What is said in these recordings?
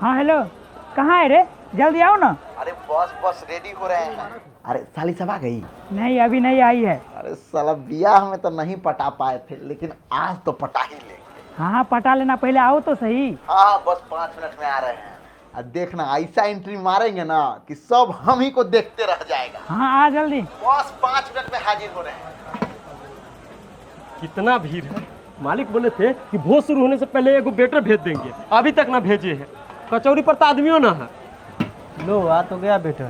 हाँ हेलो, कहाँ है रे? जल्दी आओ ना। अरे बस बस रेडी हो रहे हैं। अरे साली सब आ गई? नहीं, अभी नहीं आई है। अरे साला ब्याह में तो नहीं पटा पाए थे, लेकिन आज तो पटा ही लेंगे। हाँ हाँ, पटा लेना, पहले आओ तो सही। हाँ बस 5 मिनट में आ रहे हैं। और देखना ऐसा एंट्री मारेंगे ना कि सब हम ही को देखते रह जाएगा। हाँ आ जल्दी। बस 5 मिनट में हाजिर हो रहे हैं। कितना भीड़ है। मालिक बोले थे कि भोज शुरू होने से पहले एगो वेटर भेज देंगे, अभी तक ना भेजे हैं। कचौरी पर तो आदमियों ना है। लो आ तो गया बेटा।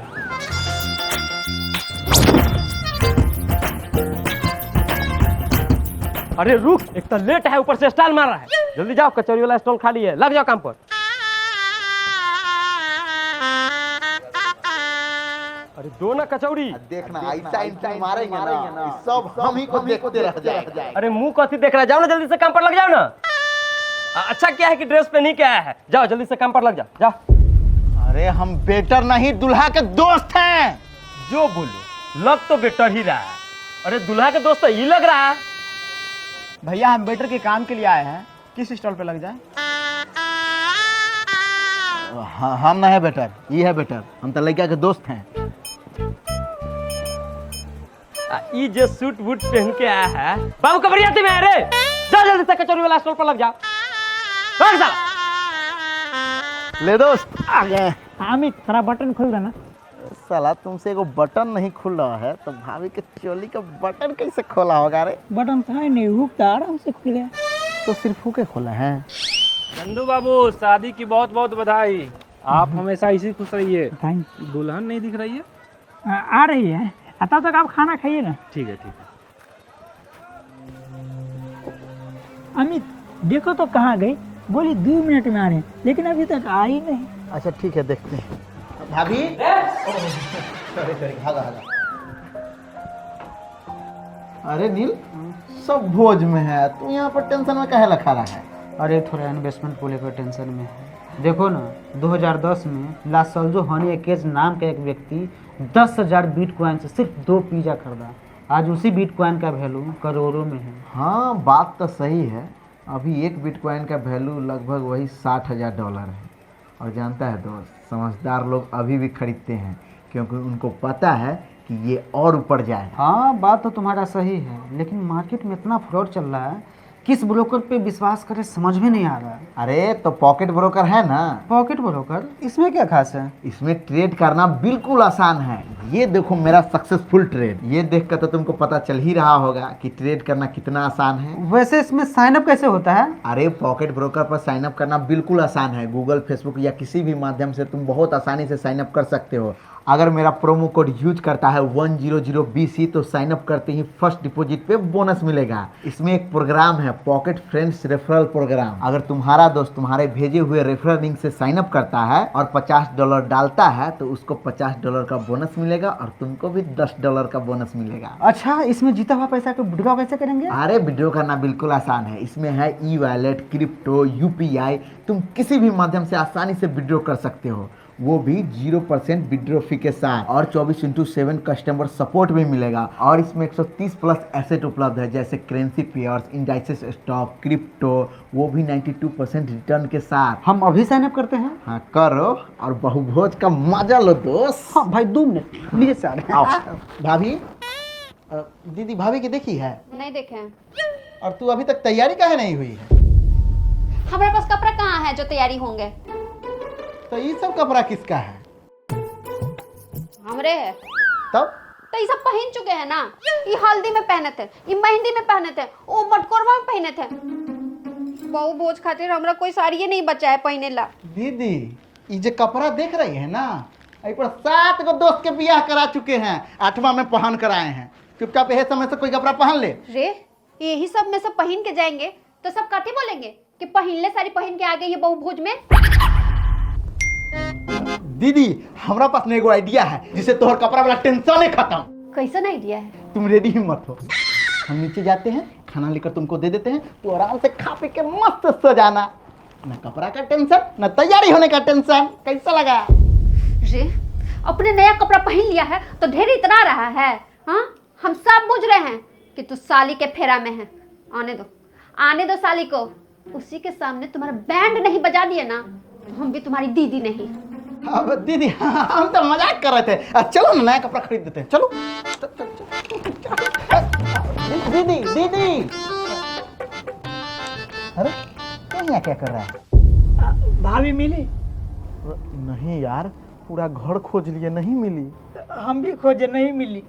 अरे रुक, एक तो लेट है, ऊपर से स्टाइल मार रहा है। जल्दी जाओ, कचौरी वाला स्टॉल खाली है, लग जाओ काम पर। अरे दो ना कचौरी। देखना ऐसा एंट्री मारेंगे ना कि सब हम ही को देखते रह जाएगा। अरे मुंह कथी देख रहा है, जाओ ना जल्दी से काम पर लग जाओ ना। अच्छा क्या है कि ड्रेस पे नहीं क्या है, जाओ जल्दी से काम पर लग जाओ, जाओ। अरे हम बेटर नहीं, दुल्हा के दोस्त हैं। जो बोलो, लग तो बेटर ही रहा है। अरे दुल्हा के दोस्त तो ये लग रहा है। भैया हम वेटर के काम के लिए आए हैं, किस स्टॉल पे लग जाए? हाँ, हम ना है बेटर, ये है बेटर। हम तो लड़का के दोस्त हैं। ये जो सूट बूट पहन के आया है, बाबू कबरियाती में है रे। जाओ जल्दी से कचौरी वाला स्टॉल पर लग जाओ। भाग साला। ले दोस्त आ गए। अमित, थोड़ा बटन खोल देना। साला तुमसे एगो बटन नहीं खुल रहा है तो भाभी के चोली का बटन कैसे खोला होगा रे? बटन तो है नहीं, हुक तो आराम से खुले। तो सिर्फ हुके खोला है। चंदू बाबू, शादी की बहुत बहुत बधाई। आप हमेशा इसी खुश रहिए। थैंक। दुल्हन नहीं दिख रही है? आ रही है, तब तक आप खाना खाइए ना। ठीक है ठीक है। अमित देखो तो कहाँ गई? बोली 2 मिनट में आ रहे हैं, लेकिन अभी तक आई नहीं। अच्छा ठीक है, देखते हैं। भाभी सॉरी भागा भागा। अरे नील, सब भोज में है, तू यहाँ पर टेंशन में काहे लखा रहा है? अरे थोड़ा इन्वेस्टमेंट को लेकर टेंशन में है। देखो ना, 2010 में लासल्जो हनी एकेज नाम का एक व्यक्ति 10,000 बिटकॉइन से सिर्फ 2 पिज्जा खरीदा। आज उसी बिटकॉइन का वैल्यू करोड़ों में है। हाँ बात तो सही है। अभी एक बिटकॉइन का वैल्यू लगभग वही $60,000 है। और जानता है दोस्त, समझदार लोग अभी भी खरीदते हैं, क्योंकि उनको पता है कि ये और ऊपर जाए। हाँ बात तो तुम्हारा सही है, लेकिन मार्केट में इतना फ्रॉड चल रहा है, किस ब्रोकर पे विश्वास करें समझ में नहीं आ रहा है। अरे तो पॉकेट ब्रोकर है ना। पॉकेट ब्रोकर, इसमें क्या खास है? इसमें ट्रेड करना बिल्कुल आसान है। ये देखो मेरा सक्सेसफुल ट्रेड। ये देखकर तो तुमको पता चल ही रहा होगा कि ट्रेड करना कितना आसान है। वैसे इसमें साइन अप कैसे होता है? अरे पॉकेट ब्रोकर पर साइन अप करना बिल्कुल आसान है। गूगल, फेसबुक या किसी भी माध्यम से तुम बहुत आसानी से साइन अप कर सकते हो। अगर मेरा प्रोमो कोड यूज करता है 100BC तो साइन अप करते ही फर्स्ट डिपॉजिट पे बोनस मिलेगा। इसमें एक प्रोग्राम है, पॉकेट फ्रेंड्स रेफरल प्रोग्राम। अगर तुम्हारा दोस्त तुम्हारे भेजे हुए रेफरल लिंक से साइन अप करता है और $50 डालता है तो उसको $50 का बोनस मिलेगा और तुमको भी $10 का बोनस मिलेगा। अच्छा, इसमें जीता हुआ पैसा को विड्रॉ कैसे करेंगे? अरे विड्रॉ करना बिल्कुल आसान है। इसमें है ई वॉलेट, क्रिप्टो, UPI। तुम किसी भी माध्यम से आसानी से विड्रॉ कर सकते हो, वो भी 0% विड्रॉ फी के साथ। और 24/7 कस्टमर सपोर्ट भी मिलेगा। और इसमें 130 प्लस एसेट उपलब्ध है, जैसे currency pairs, indices stock, crypto, वो भी 92% रिटर्न के साथ। हम अभी साइन अप करते हैं। हाँ करो और बहुभोज का मजा लो दोस्त। हाँ भाई 2 मिनट प्लीज सर। आओ। भाभी, दीदी भाभी की देखी है? नहीं देखे हैं। और तू अभी तक तैयारी काहे नहीं हुई है? हमारे पास कपड़ा कहाँ है जो तैयारी होंगे? तो ये सब कपड़ा किसका है? हमरे है। तब तो ये सब पहन चुके हैं ना। ये हल्दी में पहने थे, ये मेहंदी में पहने थे, वो मटकोरवा में पहने थे। बहु भोज खातिर हमरा कोई साड़ी नहीं बचा है पहने ला। दीदी, ये जो कपड़ा देख रही है ना, यही पर 7 गो दोस्त के बियाह करा चुके हैं, 8वां में पहन कर आए हैं। चुपचाप यही समय से कोई कपड़ा पहन ले। रे, यही सब में सब पहन के जाएंगे तो सब काटे बोलेंगे कि पहन ले साड़ी पहन के आ गई है बहु भोज में। दीदी, हमरा पास में एगो आइडिया है जिससे तोहर कपड़ा वाला टेंशन ही खत्म। कैसा आइडिया है? तुम रेडी ही मत हो, हम नीचे जाते हैं, खाना लेकर तुमको दे देते हैं, तो आराम से खा पी के मस्त सो जाना। न कपड़ा का टेंशन, न तैयारी होने का टेंशन। कैसा लगा? रे, अपने नया कपड़ा पहन लिया है तो ढेर इतना रहा है। हाँ, हम सब बुझ रहे हैं कि तू साली के फेरा में है। आने दो साली को। उसी के सामने तुम्हारा बैंड नहीं बजा दिया ना हम भी तुम्हारी दीदी नहीं। अब दीदी हम तो मजाक कर रहे थे। चलो ना नया कपड़ा खरीद देते हैं, चलो। दीदी दीदी, अरे क्या क्या कर रहा है? भाभी मिली? नहीं यार, पूरा घर खोज लिए, नहीं मिली। हम भी खोजे, नहीं मिली।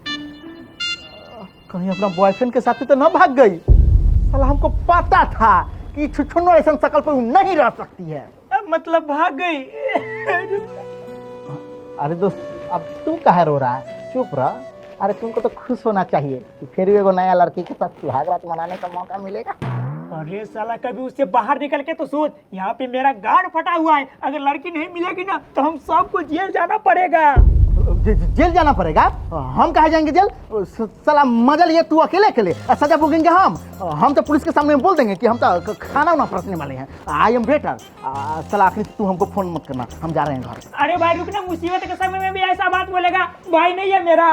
कहीं अपना बॉयफ्रेंड के साथ तो ना भाग गई? साला हमको पता था कि छुछुन्नो ऐसा शकल पर नहीं रह सकती है। मतलब भाग गई। अरे दोस्त, अब तू काहे रो रहा है? चुप रह। अरे तुमको तो खुश होना चाहिए कि फिर भी एगो नया लड़की के साथ सुहाग रात मनाने का मौका मिलेगा। अरे साला कभी उससे बाहर निकल के तो सोच, यहाँ पे मेरा गार्ड फटा हुआ है। अगर लड़की नहीं मिलेगी ना तो हम सबको जेल जाना पड़ेगा। जेल जाना पड़ेगा? हम कहाँ जाएंगे जेल? साला मजा लिए तू अकेले अकेले, सजा भोगेंगे हम तो पुलिस के सामने बोल देंगे कि हम तो खाना उना परोसने वाले हैं। I am better. साला आखिरी तू हमको फोन मत करना, हम जा रहे हैं घर। अरे भाई रुकना, मुसीबत के समय में भी ऐसा बात बोलेगा? भाई नहीं है मेरा।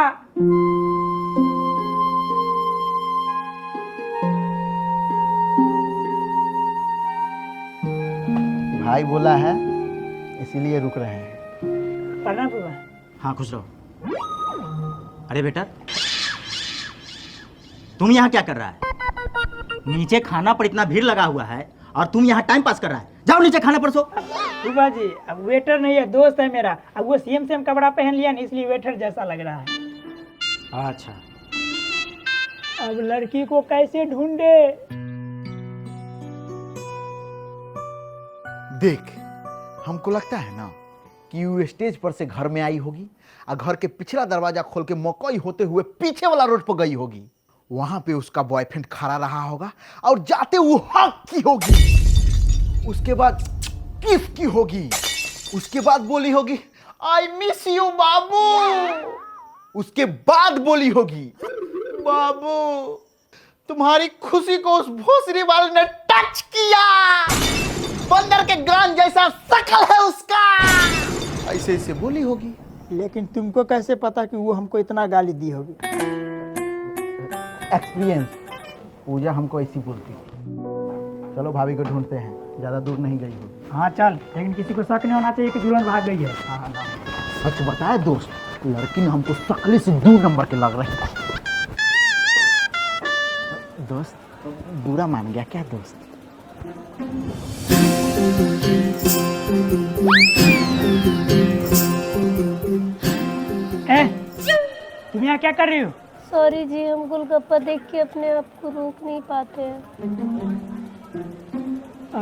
भाई बोला है इसीलिए रुक रहे हैं। प्रणाम बाबा। हाँ खुश रहो। अरे बेटा, तुम यहाँ क्या कर रहा है? नीचे खाना पर इतना भीड़ लगा हुआ है और तुम यहाँ टाइम पास कर रहा है। जाओ नीचे खाना परसो। फूफा जी, अब वेटर नहीं है, दोस्त है मेरा। अब वो सेम कपड़ा पहन लिया ना, इसलिए वेटर जैसा लग रहा है। अच्छा, अब लड़की को कैसे ढूंढे? देख, हमको लगता है ना कि वो स्टेज पर से घर में आई होगी और घर के पिछला दरवाजा खोल के मकई होते हुए पीछे वाला रोड पर गई होगी। वहां पे उसका बॉयफ्रेंड खड़ा रहा होगा और जाते वो हक की होगी। उसके बाद किस की होगी। उसके बाद बोली होगी आई मिस यू बाबू। उसके बाद बोली होगी बाबू तुम्हारी खुशी को उस भोसरी वाले ने टच किया। बंदर के गान जैसा शकल है उसका। ऐसे ऐसे बोली होगी। लेकिन तुमको कैसे पता कि वो हमको इतना गाली दी होगी? एक्सपीरियंस। पूजा हमको ऐसी बोलती। चलो भाभी को ढूंढते हैं, ज्यादा दूर नहीं गई होगी। हाँ चल, लेकिन किसी को शक नहीं होना चाहिए कि दुल्हन भाग गई है। सच बताए दोस्त, लड़की ने हमको शकली से 2 नंबर के लग रहे हैं। दोस्त बुरा मान गया क्या दोस्त? तुम यहाँ क्या कर रही हो? सॉरी जी, हम गोलगप्पा देख के अपने आप को रोक नहीं पाते हैं।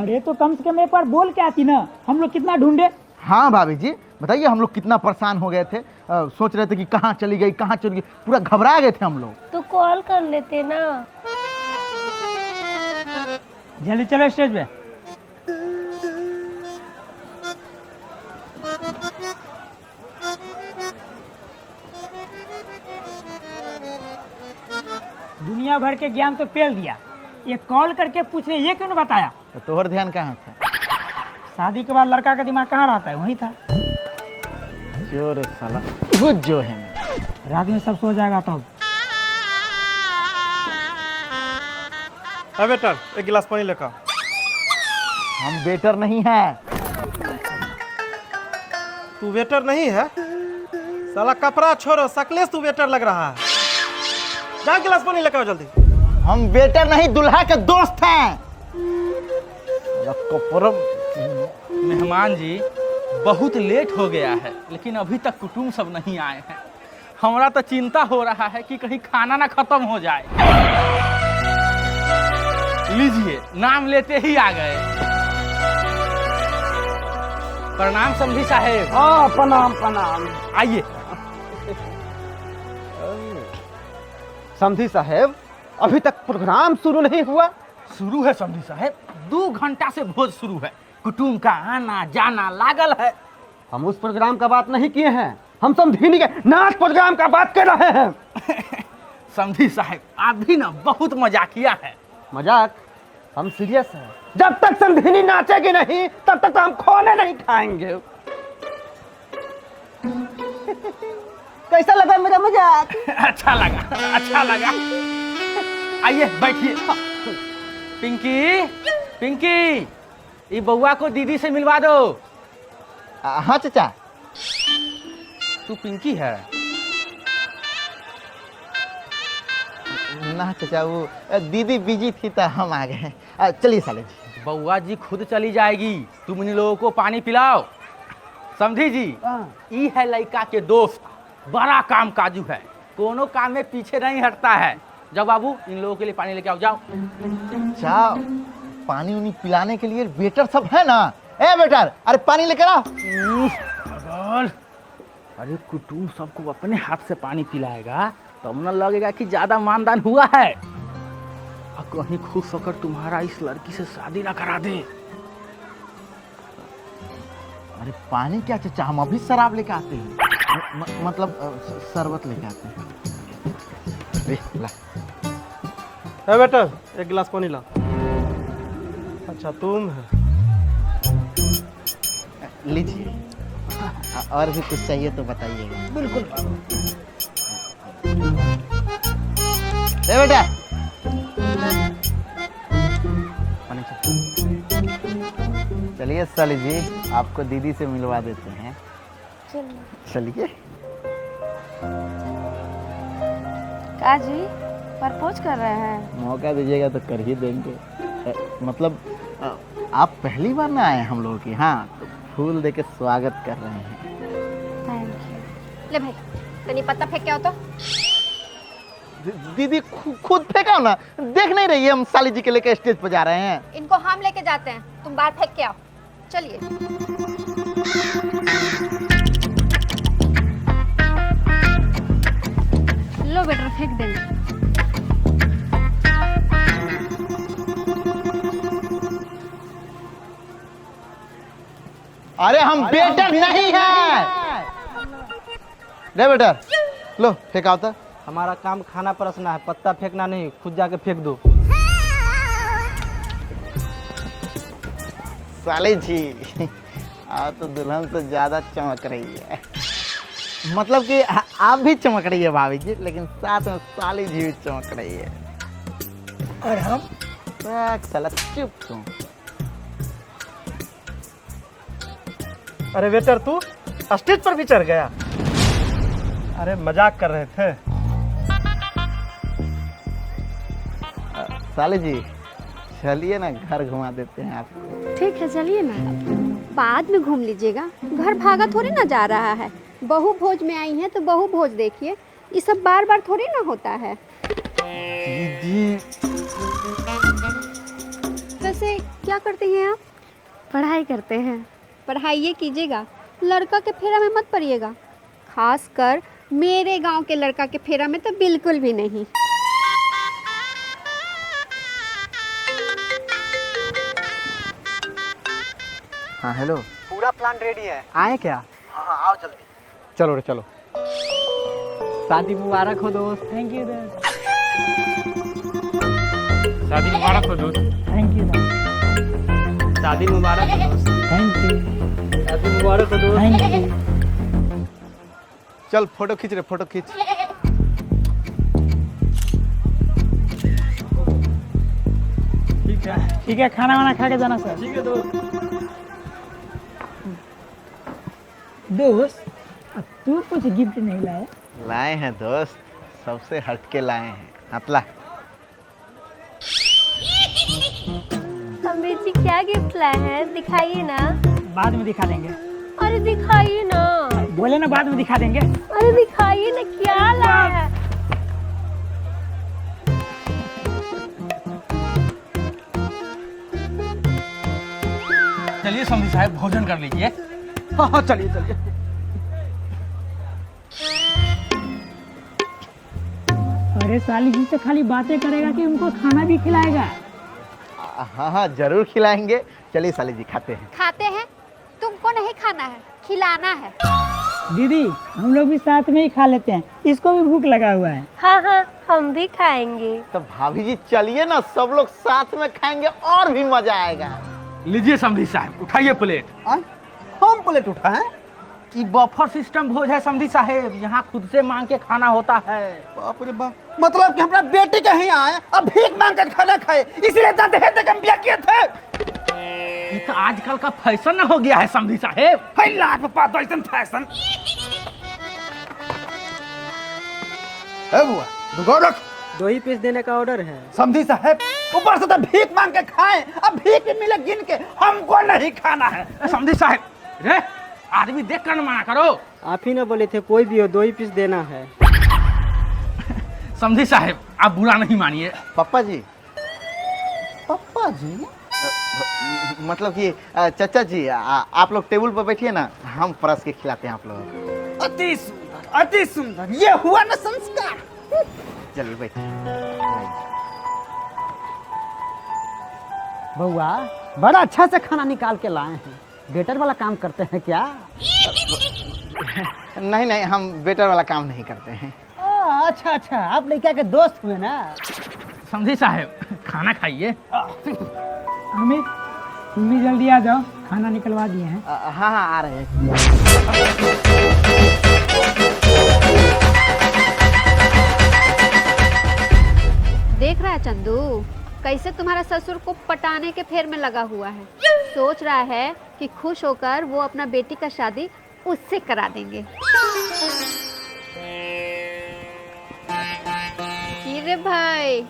अरे तो कम से कम एक बार बोल के आती ना, हम लोग कितना ढूंढे। हाँ भाभी जी, बताइए हम लोग कितना परेशान हो गए थे। सोच रहे थे कि कहाँ चली गई, कहाँ चली गई, पूरा घबरा गए थे हम लोग। तो कॉल कर लेते ना। जल्दी चलो स्टेज पे। दुनिया भर के ज्ञान तो पेल दिया, ये कॉल करके पूछने ये क्यों नहीं बताया? तो तोहर ध्यान कहाँ था? शादी के बाद लड़का का दिमाग कहाँ रहता है? वहीं था। जोर साला खुद जो है। रात में सब सो जाएगा तब। है बेटा, एक गिलास पानी लेकर। हम वेटर नहीं है। तू वेटर नहीं है? साला कपड़ा छोड़ो, शकले से तू वेटर लग रहा है। जा गिलास पानी लेकर आओ जल्दी। हम वेटर नहीं, दुल्हा के दोस्त हैं। मेहमान जी, बहुत लेट हो गया है लेकिन अभी तक कुटुंब सब नहीं आए हैं। हमारा तो चिंता हो रहा है कि कहीं खाना ना खत्म हो जाए। लीजिए, नाम लेते ही आ गए। प्रणाम समधी साहेब। हाँ प्रणाम प्रणाम। आइए। समधी साहेब, अभी तक प्रोग्राम शुरू नहीं हुआ। शुरू है समधी साहेब, 2 घंटा से भोज शुरू है। कुटुंब का आना जाना लागल है। हम उस प्रोग्राम का बात नहीं किए हैं, हम समधिनी के नाच प्रोग्राम का बात कर रहे हैं। समधी साहेब, आप भी ना बहुत मजाकिया है। मजाक? हम सीरियस हैं। जब तक समधिनी नाचेगी नहीं तब तक हम खोने नहीं खाएंगे। कैसा लगा मेरा मजाक? अच्छा लगा, अच्छा लगा। आइए बैठिए। पिंकी, पिंकी, ये बउआ को दीदी से मिलवा दो। हाँ चाचा। तू पिंकी है? ना चाचा, वो दीदी बिजी थी तो हम आ गए। चलिए साले जी। बउआ जी खुद चली जाएगी, तुम इन लोगों को पानी पिलाओ। समझी जी? ई है लड़का के दोस्त, बड़ा काम काजू है, कोनो काम में पीछे नहीं हटता है। जाओ बाबू, इन लोगों के लिए पानी लेके आओ, जाओ। अच्छा, पानी उनी पिलाने के लिए वेटर सब है ना? ए वेटर, अरे पानी लेकर आ। अरे कुटुम सबको अपने हाथ से पानी पिलाएगा तब न लगेगा कि ज्यादा मानदान हुआ है। और कहीं खुश होकर तुम्हारा इस लड़की से शादी ना करा दे। अरे पानी क्या चाचा, हम अभी शराब लेके आते हैं। मतलब शरबत लेके आते हैं। ला। है बेटा, एक गिलास पानी ला। अच्छा तुम है? लीजिए, और भी कुछ चाहिए तो बताइएगा। बिल्कुल। बेटा, चलिए साली जी, आपको दीदी से मिलवा देते हैं। चलिए। का जी प्रपोज कर रहे हैं? मौका दीजिएगा तो कर ही देंगे। मतलब आप पहली बार ना आए हम लोगों के यहाँ, तो फूल देके स्वागत कर रहे हैं। Thank you. ले भाई, तनी पत्ता फेंक के आओ तो। दीदी खुद फेंका ना, देख नहीं रही है हम साली जी के लेके स्टेज पर जा रहे हैं। इनको हम लेके जाते हैं, तुम बाहर फेंक के आओ। चलिए। लो बेटा, फेंक देंगे। अरे हम बेटर नहीं है। रे बेटर, लो फेंका होता। हमारा काम खाना परोसना है, पत्ता फेंकना नहीं। खुद जाके फेंक दो। साली जी, आप तो दुल्हन से ज्यादा चमक रही है। मतलब कि आप भी चमक रही है भाभी जी, लेकिन साथ में साली जी भी चमक रही है। और हम साला चुप तू। अरे वेटर, तू स्टेज पर भी चढ़ गया? अरे मजाक कर रहे थे। साली जी, चलिए ना, घर घुमा देते हैं आपको। ठीक है, चलिए ना, बाद में घूम लीजिएगा। घर भागा थोड़ी ना जा रहा है। बहू भोज में आई है तो बहू भोज देखिए। ये सब बार बार थोड़ी ना होता है। दीदी, वैसे क्या करते हैं आप? पढ़ाई करते हैं। पढ़ाई कीजिएगा, लड़का के फेरा में मत पड़िएगा। खासकर मेरे गांव के लड़का के फेरा में तो बिल्कुल भी नहीं। हाँ हेलो। पूरा प्लान रेडी है, आए क्या? हाँ आओ जल्दी। चलो रे चलो। शादी मुबारक हो दोस्त। थैंक यू दोस्त। शादी मुबारक हो दोस्त। Thank you. शादी मुबारक हो दोस्त। Thank you. शादी मुबारक हो दोस्त। Thank you. चल फोटो खींच रे, फोटो खींच। ठीक है, खाना वाना खा के जाना सर। ठीक है दोस्त। दोस्त, अब तू कुछ गिफ्ट नहीं लाया? लाए हैं दोस्त, सबसे हटके लाए हैं। अतला। अम्मी जी क्या गिफ्ट लाए हैं? दिखाइए ना। बाद में दिखा देंगे। अरे दिखाइए ना। बोले ना बाद में दिखा देंगे। अरे दिखाइए ना, क्या लाए हैं? चलिए समझी साहब, भोजन कर लीजिए। हाँ हाँ, चलिए चलिए। अरे साली जी से खाली बातें करेगा कि उनको खाना भी खिलाएगा? हाँ हाँ जरूर खिलाएंगे। चलिए साली जी, खाते हैं। खाते हैं? तुमको नहीं खाना है, खिलाना है। दीदी, हम लोग भी साथ में ही खा लेते हैं, इसको भी भूख लगा हुआ है। हाँ हाँ, हम भी खाएंगे। तो भाभी जी चलिए ना, सब लोग साथ में खाएंगे और भी मजा आएगा। लीजिए समधी साहब, उठाइए प्लेट। हम प्लेट उठाएं? कि बफर सिस्टम भोज है समधी साहब, यहाँ खुद से मांग के खाना होता है। बाप रे बाप, मतलब कि हमारा बेटी कहीं आए अब भीख मांग कर खाना खाए, इसलिए दहेज देकर हम ब्याह किए थे। ये तो आजकल का फैशन हो गया है समधी साहेब। फैशन बुआ दुगो रख। 2 ही पीस देने का ऑर्डर है। समझी साहब, ऊपर से तो भीख मांग के खाएं, अब भीख मिले गिन के, हमको नहीं खाना है। समधी साहेब रे आदमी देख कर मना करो। आप ही ना बोले थे कोई भी हो 2 ही पीस देना है। समधी साहेब आप बुरा नहीं मानिए। पप्पा जी, पप्पा जी मतलब कि चाचा जी, आप लोग टेबल पर बैठिए ना, हम परस के खिलाते हैं आप लोगों को। अति सुंदर, अति सुंदर, ये हुआ ना संस्कार। चलिए बैठिए। बउआ बड़ा अच्छा से खाना निकाल के लाए हैं। वेटर वाला काम करते हैं क्या? नहीं नहीं, हम वेटर वाला काम नहीं करते हैं। अच्छा अच्छा, आप लड़का के दोस्त हुए ना। समधी साहेब खाना खाइए। हमें तुम भी जल्दी आ जाओ, खाना निकलवा दिए हैं। हाँ हाँ आ रहे हैं। देख रहा है चंदू, कैसे तुम्हारा ससुर को पटाने के फेर में लगा हुआ है। सोच रहा है कि खुश होकर वो अपना बेटी का शादी उससे करा देंगे। रे भाई,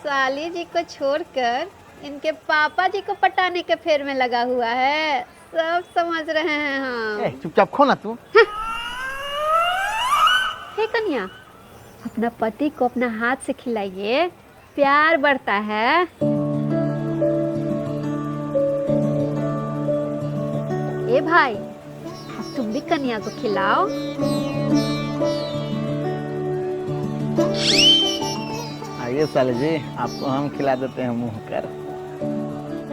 साली जी को छोड़कर इनके पापा जी को पटाने के फेर में लगा हुआ है। सब समझ रहे हैं हम। चुपचाप खो ना तू। हे कन्या, अपना पति को अपना हाथ से खिलाइए, प्यार बढ़ता है। ए भाई, अब तुम भी कन्या को खिलाओ। आइए साले जी, आपको हम खिला देते हैं मुंह कर।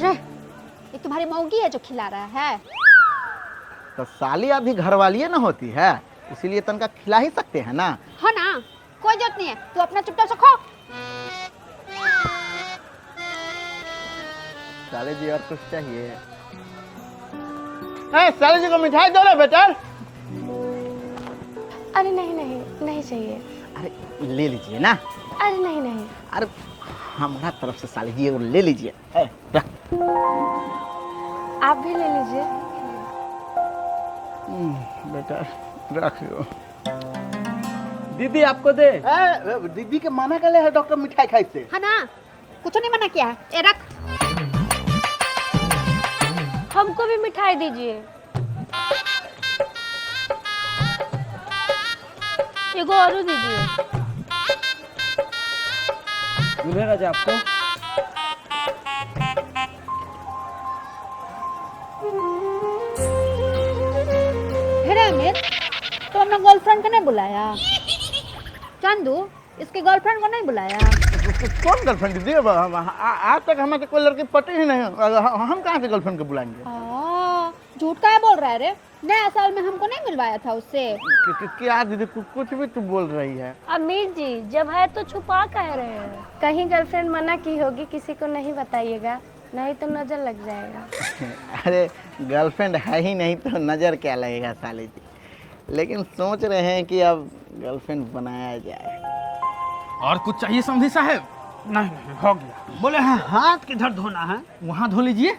रे, ये तुम्हारी मौगी है जो खिला रहा है। तो साली अभी घर वाली ना होती है, इसीलिए तनका खिला ही सकते हैं ना। हाँ ना, कोई जरूरत नहीं है, तू अपना चुपचाप से खो। साले जी और कुछ चाहिए? साले जी को मिठाई दो ना बेटा। अरे नहीं नहीं, नहीं चाहिए। अरे ले लीजिए ना। अरे नहीं नहीं। अरे हमारा तरफ से साले जी ले लीजिए। रख। आप भी ले लीजिए। बेटा रखियो। दीदी आपको दे। दीदी के मना कर ले है डॉक्टर मिठाई खाई से। हाँ ना, कुछ नहीं मना किया है। ए रख। हमको भी मिठाई दीजिए। एगो और दीजिए। दूल्हे राजा आपको। अमित, तो अपना गर्लफ्रेंड को नहीं बुलाया? चंदू, इसके गर्लफ्रेंड को नहीं बुलाया? कौन गर्लफ्रेंड दीदी? आज तक हमारे कोई लड़की पटी ही नहीं, हम कहाँ से गर्लफ्रेंड को बुलाएंगे? झूठ का बोल रहा है रे? नया साल में हमको नहीं मिलवाया था उससे। क्या दीदी, कुछ भी तू बोल रही है। अमीर जी, जब है तो छुपा कह रहे हैं। कहीं गर्लफ्रेंड मना की होगी, किसी को नहीं बताइएगा, नहीं तो नजर लग जाएगा। अरे गर्लफ्रेंड है ही नहीं तो नजर क्या लगेगा साले जी, लेकिन सोच रहे हैं कि अब गर्लफ्रेंड बनाया जाए। और कुछ चाहिए समधी साहब? नहीं नहीं, हो गया। बोले हैं हाथ किधर धोना है? वहाँ धो लीजिए।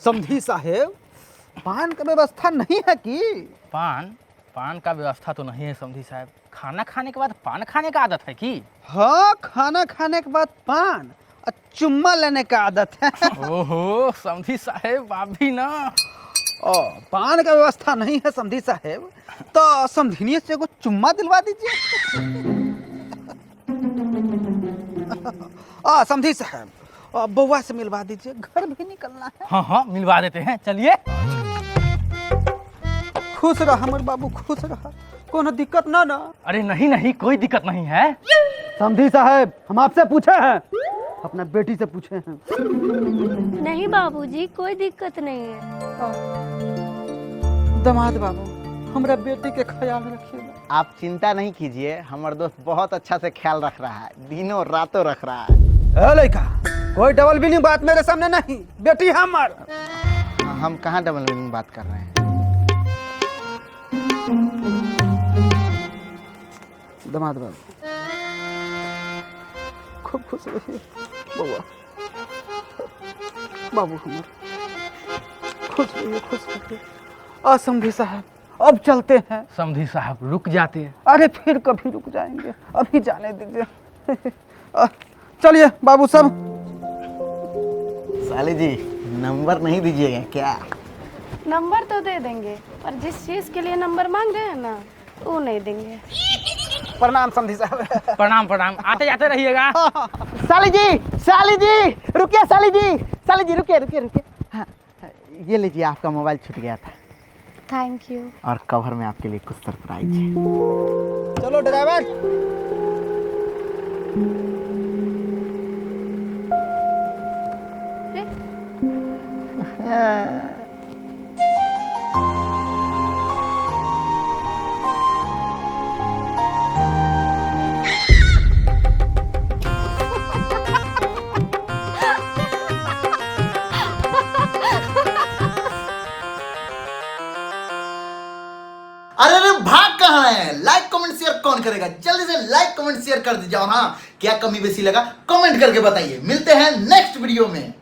समधी साहेब, पान का व्यवस्था नहीं है कि? पान का व्यवस्था तो नहीं है समधी साहब। खाना खाने के बाद पान खाने का आदत है कि? हाँ, खाना खाने के बाद पान और चुम्मा लेने का आदत है। ओहो समधी साहेब, आप भी ना। पान का व्यवस्था नहीं है समधी साहेब, तो समधिनी से एगो चुम्मा दिलवा दीजिए। समधी साहब, बउआ से मिलवा दीजिए, घर भी निकलना है। हाँ हाँ मिलवा देते हैं, चलिए। खुश रहा हमर बाबू, खुश रहा, कोनो दिक्कत ना ना। अरे नहीं नहीं, कोई दिक्कत नहीं है। समधी साहब, हम आपसे पूछे हैं, अपना बेटी से पूछे हैं। नहीं बाबूजी, कोई दिक्कत नहीं है। दामाद बाबू, हमरा बेटी के ख्याल रखिएगा। आप चिंता नहीं कीजिए, हमारा दोस्त बहुत अच्छा से ख्याल रख रहा है, दिनों रातों रख रहा है। लड़का, कोई डबल मीनिंग बात मेरे सामने नहीं, बेटी हमर। हम कहाँ डबल मीनिंग बात कर रहे हैं? दामाद बाबू, खूब खुश रहिए। बउआ बाबू हमारे खुश रहिए खुश रहिए। समधी साहब अब चलते हैं। समधी साहब रुक जाते हैं। अरे फिर कभी रुक जाएंगे, अभी जाने दीजिए। चलिए बाबू साहब। साली जी नंबर नहीं दीजिएगा क्या? नंबर तो दे देंगे, पर जिस चीज के लिए नंबर मांग रहे हैं ना वो नहीं देंगे। प्रणाम समधी साहब। प्रणाम प्रणाम, आते जाते रहिएगा। साली जी रुकिए, साली जी रुकिए। हाँ, ये लीजिए आपका मोबाइल छूट गया था थैंक यू। और कवर में आपके लिए कुछ सरप्राइज है। चलो ड्राइवर। अरे भाग कहाँ है? लाइक कमेंट शेयर कौन करेगा? जल्दी से लाइक कमेंट शेयर कर दीजिए। और हाँ, क्या कमी बेसी लगा कमेंट करके बताइए। मिलते हैं नेक्स्ट वीडियो में।